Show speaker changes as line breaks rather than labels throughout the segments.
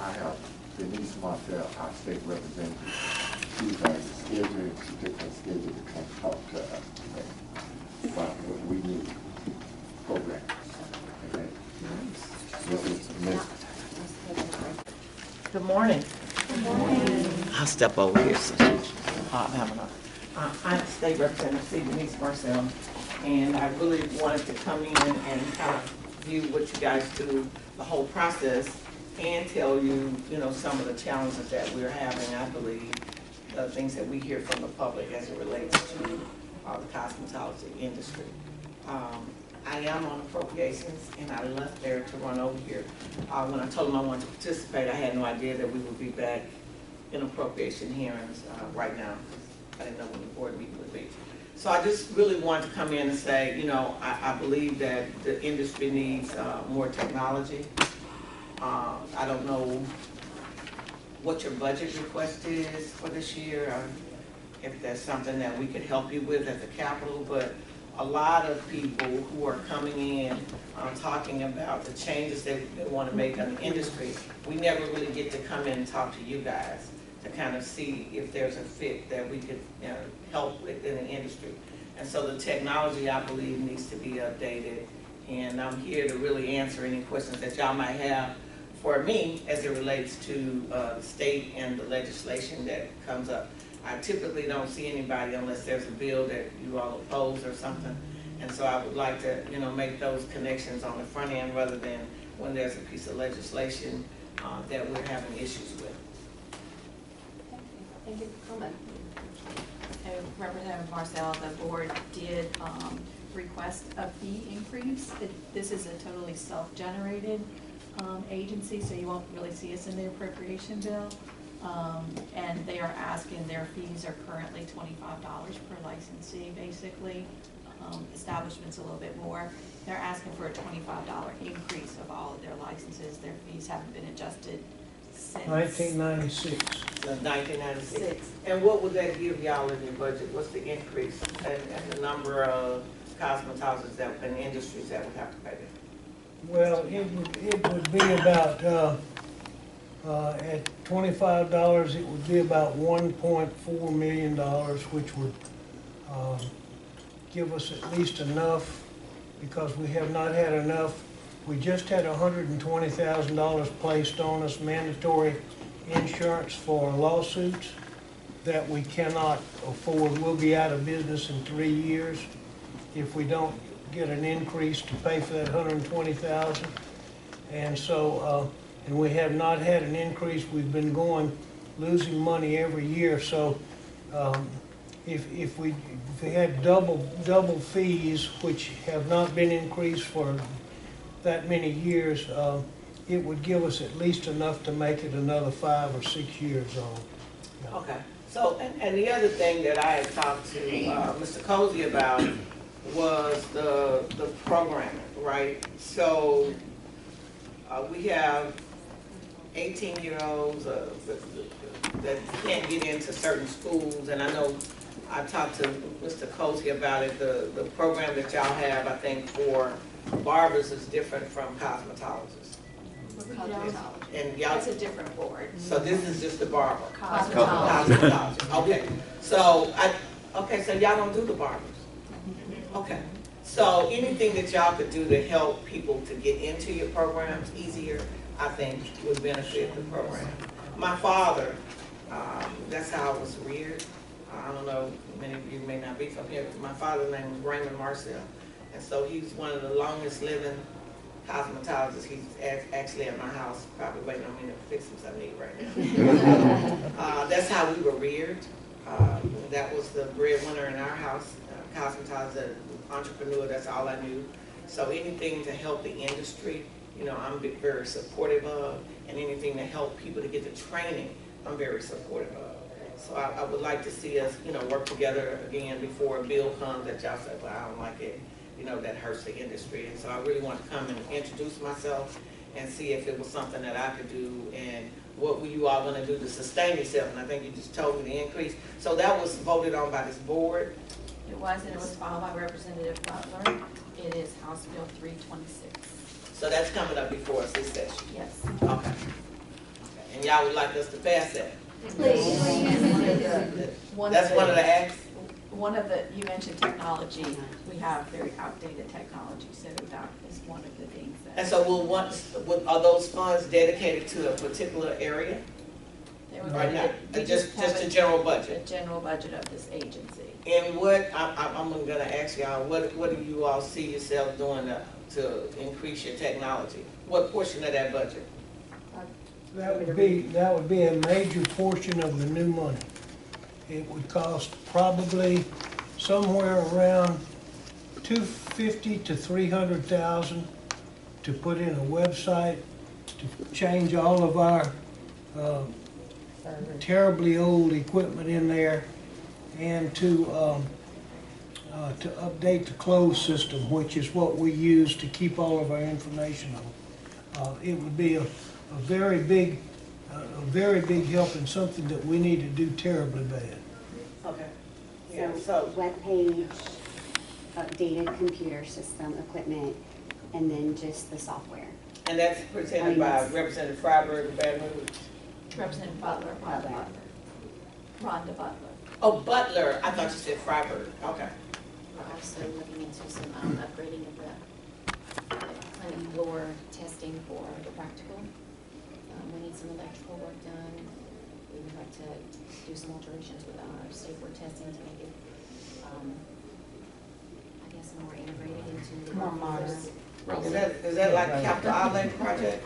I have Denise Marcelle, our state representative. She's scheduled, she took her schedule to come talk to us today about what we need programs. Okay. This is Ms.
Good morning.
Good morning.
I'll step over here so I'm having I'm State Representative Denise Marcelle, and I really wanted to come in and kind of view what you guys do, the whole process, and tell you, some of the challenges that we're having, I believe, the things that we hear from the public as it relates to the cosmetology industry. I am on appropriations, and I left there to run over here. When I told them I wanted to participate, I had no idea that we would be back in appropriation hearings right now. I didn't know when the board meeting would be. So I just really wanted to come in and say, I believe that the industry needs more technology. I don't know what your budget request is for this year, if there's something that we could help you with at the Capitol, but a lot of people who are coming in talking about the changes that they want to make on the industry, we never really get to come in and talk to you guys to kind of see if there's a fit that we could help with in the industry. And so the technology, I believe, needs to be updated, and I'm here to really answer any questions that y'all might have for me as it relates to the state and the legislation that comes up. I typically don't see anybody unless there's a bill that you all oppose or something. And so I would like to, make those connections on the front end rather than when there's a piece of legislation that we're having issues with.
Thank you for coming. Representative Marcelle, the board did request a fee increase. This is a totally self-generated agency, so you won't really see us in the appropriation bill. And they are asking, their fees are currently $25 per licensee, basically. Establishments a little bit more. They're asking for a $25 increase of all of their licenses. Their fees haven't been adjusted since
1996.
1996. And what would that give y'all in your budget? What's the increase and the number of cosmetologists and industries that would have to pay them?
Well, it would be about, at $25, it would be about $1.4 million, which would give us at least enough, because we have not had enough. We just had $120,000 placed on us, mandatory insurance for lawsuits that we cannot afford. We'll be out of business in 3 years if we don't get an increase to pay for that $120,000. And so, and we have not had an increase. We've been losing money every year. So if we had double fees, which have not been increased for that many years, it would give us at least enough to make it another 5 or 6 years on. Yeah.
Okay. So, and the other thing that I had talked to Mr. Cozy about was the programming, right? So we have 18-year-olds that can't get into certain schools, and I know I talked to Mr. Cozy about it. The program that y'all have, I think, for barbers is different from cosmetologists. And y'all,
that's a different board.
so this is just the barber.
Cosmetology.
Okay. So so y'all don't do the barbers. Okay. So anything that y'all could do to help people to get into your programs easier, I think would benefit the program. My father, that's how I was reared. I don't know, many of you may not be from here, but my father's name was Raymond Marcelle. And so he's one of the longest living cosmetologists. He's actually at my house, probably waiting on me to fix him something to eat right now. That's how we were reared. That was the breadwinner in our house. Cosmetologist, entrepreneur, that's all I knew. So anything to help the industry, I'm very supportive of, and anything to help people to get the training, I'm very supportive of. So I would like to see us, work together again before a bill comes that y'all say, well, I don't like it, that hurts the industry. And so I really want to come and introduce myself and see if it was something that I could do, and what were you all going to do to sustain yourself. And I think you just told me the increase. So that was voted on by this board.
It was, and it was filed by Representative Butler. It is House Bill 326.
So that's coming up before us this session?
Yes.
Okay. And y'all would like us to pass that?
Please.
That's one of the acts?
One of the, you mentioned technology, we have very outdated technology, so that is one of the things that.
And so are those funds dedicated to a particular area?
They would
Or
be-
not?
we
Just
have
a general
The
budget?
general budget of this agency.
And what, I'm gonna ask y'all, what do you all see yourself doing to increase your technology? What portion of that budget?
That would be a major portion of the new money. It would cost probably somewhere around $250,000 to $300,000 to put in a website, to change all of our terribly old equipment in there, and to update the closed system, which is what we use to keep all of our information on. It would be a very big help and something that we need to do terribly bad.
Okay.
So webpage, updated computer system, equipment, and then just the software.
And that's presented by Representative Freiberg of Baton Rouge?
Representative Butler,
Butler.
Rhonda Butler.
Oh, Butler, I thought you said Freiberg, okay.
We're also looking into some upgrading of the clinic floor testing for the practical. We need some electrical work done. We would like to do some alterations with our stapler testing to make it, I guess, more integrated into the
More modern.
Is that like a capital outlay project?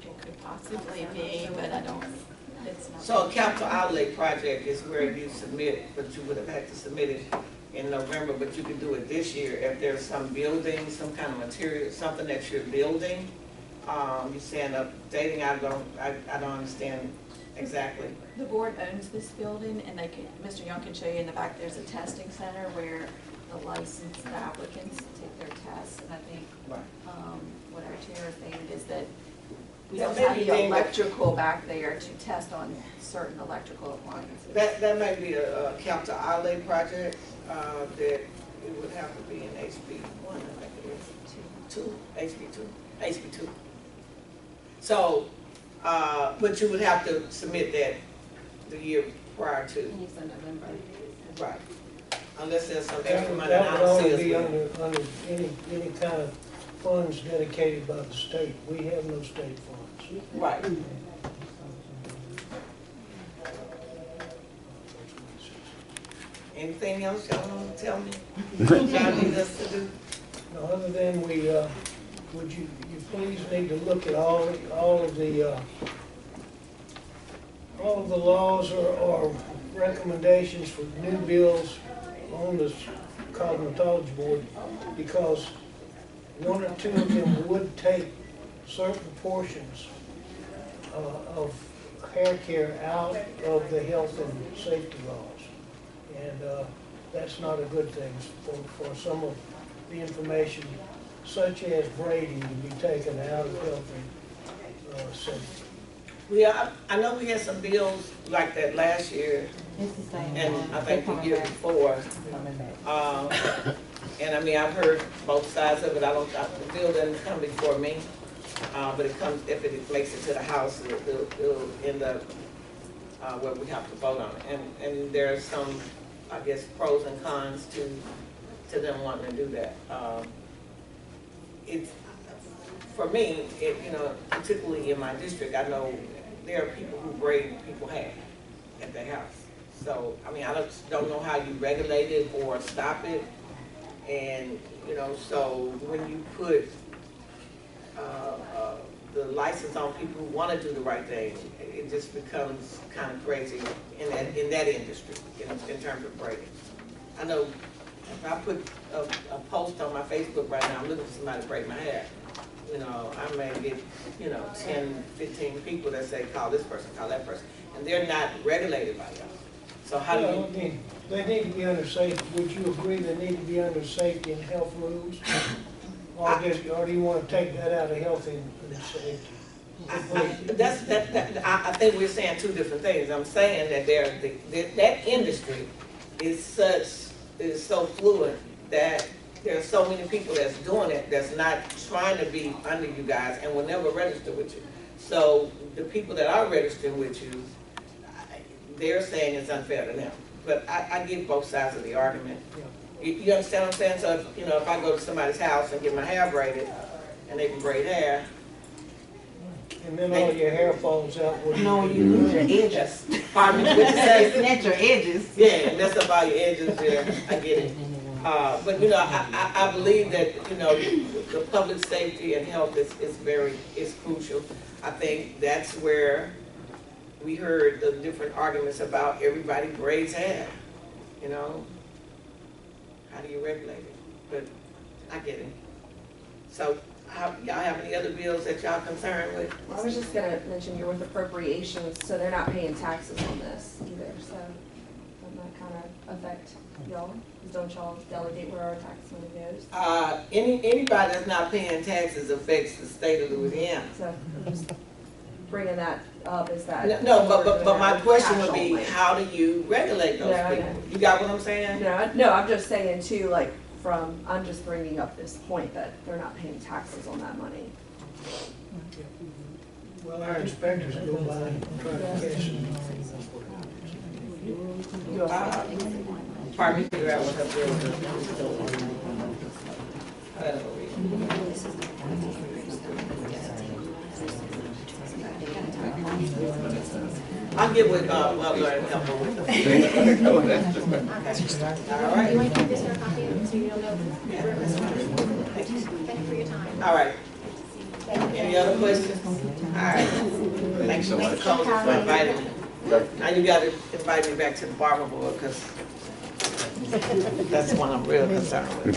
It could possibly be, but I don't, it's not.
So a capital outlay project is where you submit, but you would have had to submit it in November, but you could do it this year if there's some building, some kind of material, something that you're building. You're saying updating, I don't understand exactly.
The board owns this building, and they can, Mr. Young can show you in the back, there's a testing center where the licensed applicants take their tests, and I think,
Right.
what our chair stated is that we
That
don't
may
have
be
the
thing that-
electrical back there to test on certain electrical appliances.
That might be a capital outlay project, that it would have to be in HB one, I think it is. HB two. So, but you would have to submit that the year prior to,
It's in November.
right? Unless there's some extra money,
That
I
would
don't see
only
us
be
with.
under any kind of funds dedicated by the state. We have no state funds.
Right. Anything else y'all want to tell me? Y'all need us to do?
Now, other than would you please need to look at all of the laws or recommendations for new bills on this cosmetology board, because one or two of them would take certain portions of hair care out of the health and safety laws. And that's not a good thing for some of the information, such as braiding, to be taken out of health and safety.
I know we had some bills like that last year, and I think the year before. And I mean, I've heard both sides of it. The bill doesn't come before me, but it comes, if it makes it to the House, it'll end up where we have to vote on it. And there's some, I guess, pros and cons to them wanting to do that. It's, for me, particularly in my district, I know there are people who braid people's hair at their house. So, I mean, I don't know how you regulate it or stop it. And, so when you put the license on people who want to do the right thing, it just becomes kind of crazy in that industry, in terms of braiding. I know if I put a post on my Facebook right now, I'm looking for somebody to braid my hair. I may get, 10, 15 people that say, call this person, call that person. And they're not regulated by y'all. So how do
Well,
you?
they need to be under safety. Would you agree they need to be under safety and health rules? Or do you want to take that out of health and safety?
I think we're saying two different things. I'm saying that that industry is so fluid that there's so many people that's doing it that's not trying to be under you guys and will never register with you. So the people that are registering with you, they're saying it's unfair to them. But I get both sides of the argument. You understand what I'm saying? So if, if I go to somebody's house and get my hair braided, and they can braid hair.
And then all your hair falls out.
No, you lose your edges.
Pardon me, what you say?
Snatch your edges.
Yeah, mess up all your edges there, I get it. But I believe that, the public safety and health is crucial. I think that's where we heard the different arguments about everybody braids hair, How do you regulate it? But I get it. So, y'all have any other bills that y'all concerned with?
I was just gonna mention you're with appropriations, so they're not paying taxes on this either, so that might kind of affect y'all. Don't y'all delegate where our tax money goes?
Anybody that's not paying taxes affects the state of Louisiana.
So I'm just bringing that up, is that.
No, but my question would
cash
be,
only.
how do you regulate those
Yeah, I
people?
know.
You got what I'm saying?
No, I'm just saying too, like, I'm just bringing up this point that they're not paying taxes on that money.
Well, our inspectors go by and try to catch them.
Pardon me, figure out what her bill is. I don't know. I'll get with, Butler and help her with the. All right.
You want to give this her a copy so you don't know? Thank you for your time.
All right. Any other questions? All right. Thanks so much for inviting me. Now you gotta invite me back to the barber board, because that's one I'm real concerned with.